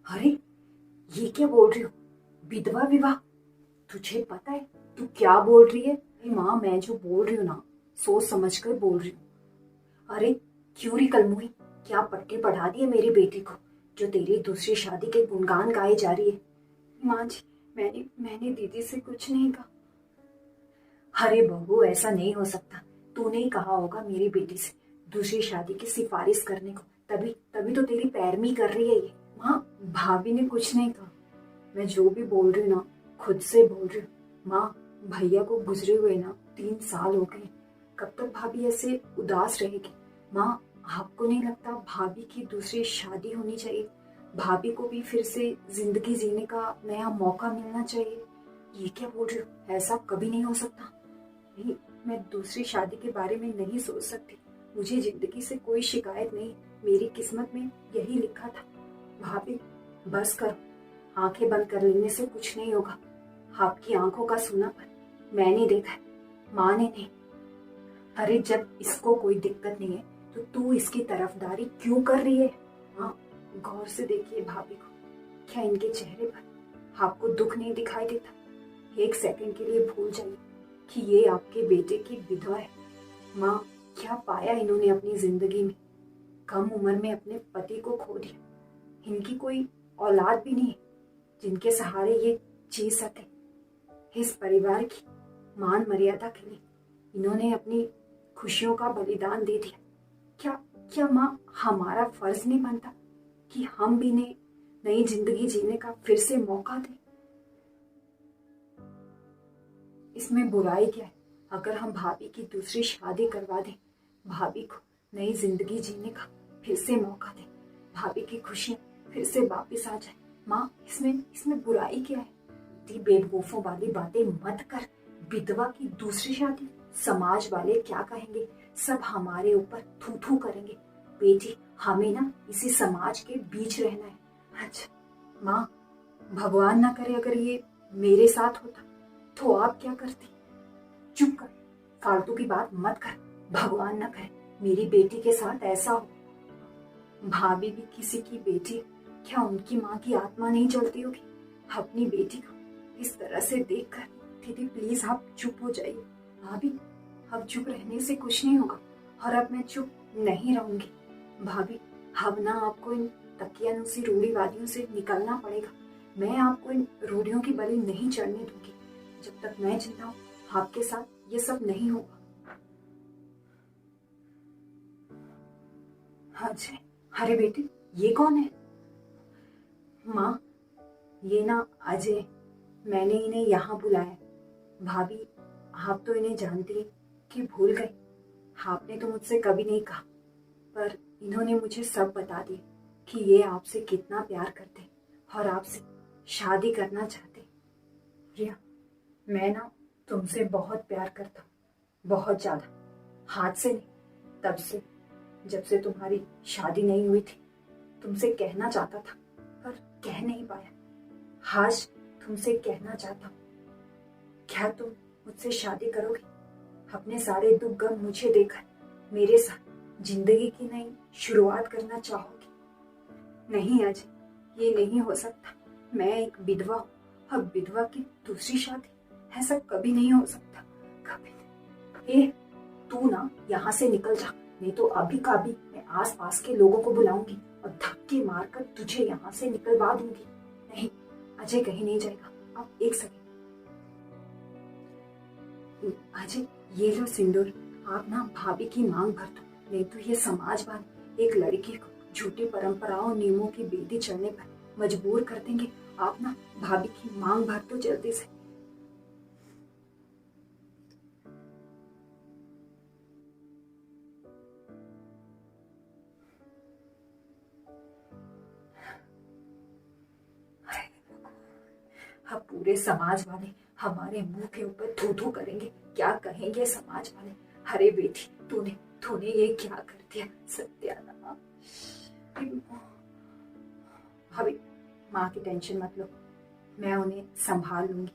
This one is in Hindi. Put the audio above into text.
अरे, ये क्या बोल रही हो? विधवा विवाह? तुझे पता है तू क्या बोल रही है? अरे माँ, मैं जो बोल रही हूँ ना, सोच समझ कर बोल रही हूँ। अरे, क्यों री कलमुही, क्या पट्टी पढ़ा दी है मेरी बेटी को जो तेरी दूसरी शादी के गुणगान गाए जा रही है? माँ जी, मैंने मैंने दीदी से कुछ नहीं कहा। अरे बहू, ऐसा नहीं हो सकता। तूने ही कहा होगा मेरी बेटी से दूसरी शादी की सिफारिश करने को, तभी तभी तो तेरी पैरवी कर रही है ये। माँ, भाभी ने कुछ नहीं कहा। मैं जो भी बोल रही हूँ ना, खुद से बोल रही हूँ। माँ, भैया को गुजरे हुए ना 3 साल हो गए। कब तक भाभी ऐसे उदास रहेगी? माँ, आपको नहीं लगता भाभी की दूसरी शादी होनी चाहिए? भाभी को भी फिर से जिंदगी जीने का नया मौका मिलना चाहिए। ये क्या बोल रही हो? ऐसा कभी नहीं हो सकता। नहीं, मैं दूसरी शादी के बारे में नहीं सोच सकती। मुझे जिंदगी से कोई शिकायत नहीं, मेरी किस्मत में यही लिखा था। भाभी, बस करो। आंखें बंद कर लेने से कुछ नहीं होगा। आपकी आंखों का सूनापन मैंने देखा है, माँ ने नहीं। अरे, जब इसको कोई दिक्कत नहीं है तो तू इसकी तरफदारी क्यों कर रही है? हाँ, गौर से देखिए भाभी को। क्या इनके चेहरे पर आपको दुख नहीं दिखाई देता? एक सेकंड के लिए भूल जाइए कि ये आपके बेटे की विधवा है। माँ, क्या पाया इन्होंने अपनी जिंदगी में? कम उम्र में अपने पति को खो दिया। इनकी कोई औलाद भी नहीं है जिनके सहारे ये जी सके। इस परिवार की मान मर्यादा के लिए इन्होंने अपनी खुशियों का बलिदान दे दिया। क्या क्या माँ, हमारा फर्ज नहीं बनता कि हम भी इन्हें नई जिंदगी जीने का फिर से मौका दें? इसमें बुराई क्या है अगर हम भाभी की दूसरी शादी करवा दें, भाभी को नई जिंदगी जीने का फिर से मौका दें, भाभी की खुशियां फिर से वापिस आ जाए? माँ, इसमें इसमें बुराई क्या है? इतनी बेवकूफों वाली बातें मत कर। विधवा की दूसरी शादी, समाज वाले क्या कहेंगे? सब हमारे ऊपर थू थू करेंगे। बेटी, हमें ना इसी समाज के बीच रहना है। अच्छा माँ, भगवान ना करे अगर ये मेरे साथ होता तो आप क्या करती? चुप कर, फालतू की बात मत कर। भगवान ना करे मेरी बेटी के साथ ऐसा हो। भाभी भी किसी की बेटी है। क्या उनकी माँ की आत्मा नहीं जलती होगी अपनी बेटी को इस तरह से देखकर? दीदी प्लीज आप चुप हो जाइए। भाभी, अब चुप रहने से कुछ नहीं होगा और अब मैं चुप नहीं रहूंगी। भाभी, अब ना आपको इन तकियानुसी रूढ़िवादियों से निकलना पड़ेगा। मैं आपको इन रूढ़ियों की बलि नहीं चढ़ने दूंगी। जब तक मैं जिंदा हूँ आपके साथ ये सब नहीं होगा। अजय, अरे बेटी, ये कौन है? माँ, ये ना अजय, मैंने इन्हें यहाँ बुलाया। भाभी, आप तो इन्हें जानती हैं कि भूल गई। आपने तो मुझसे कभी नहीं कहा, पर इन्होंने मुझे सब बता दिया कि ये आपसे कितना प्यार करते और आपसे शादी करना चाहते। प्रिया, मैं ना तुमसे बहुत प्यार करता हूँ, बहुत ज्यादा। हाथ से नहीं, तब से जब से तुम्हारी शादी नहीं हुई थी। तुमसे कहना चाहता था पर कह नहीं पाया। आज तुमसे कहना चाहता हूँ, क्या तुम मुझसे शादी करोगे? अपने सारे दुख गम मुझे देकर मेरे साथ जिंदगी की नई शुरुआत करना चाहोगे? नहीं अजय, ये नहीं हो सकता। मैं एक विधवा हूँ, अब विधवा की दूसरी शादी, ऐसा कभी नहीं हो सकता, कभी नहीं। ए, तू ना यहाँ से निकल जा, नहीं तो अभी का अभी मैं आस पास के लोगों को बुलाऊंगी और धक्के मारकर तुझे यहाँ से निकलवा दूंगी। नहीं, अजय कहीं नहीं जाएगा। अब एक सेकंड। अजय, ये लो सिंदूर। आप ना भाभी की मांग भर दो, नहीं तो ये समाजवाद एक लड़की को झूठी परंपराओं नियमों की बेदी चढ़ने पर मजबूर कर देंगे। आप ना भाभी की मांग भर दो जल्दी से। अब पूरे समाज वाले हमारे मुंह के ऊपर थू थू करेंगे। क्या कहेंगे समाज वाले? अरे बेटी, तूने तूने ये क्या कर दिया? सत्यानाश। भाभी, माँ की टेंशन मत लो, मैं उन्हें संभाल लूंगी।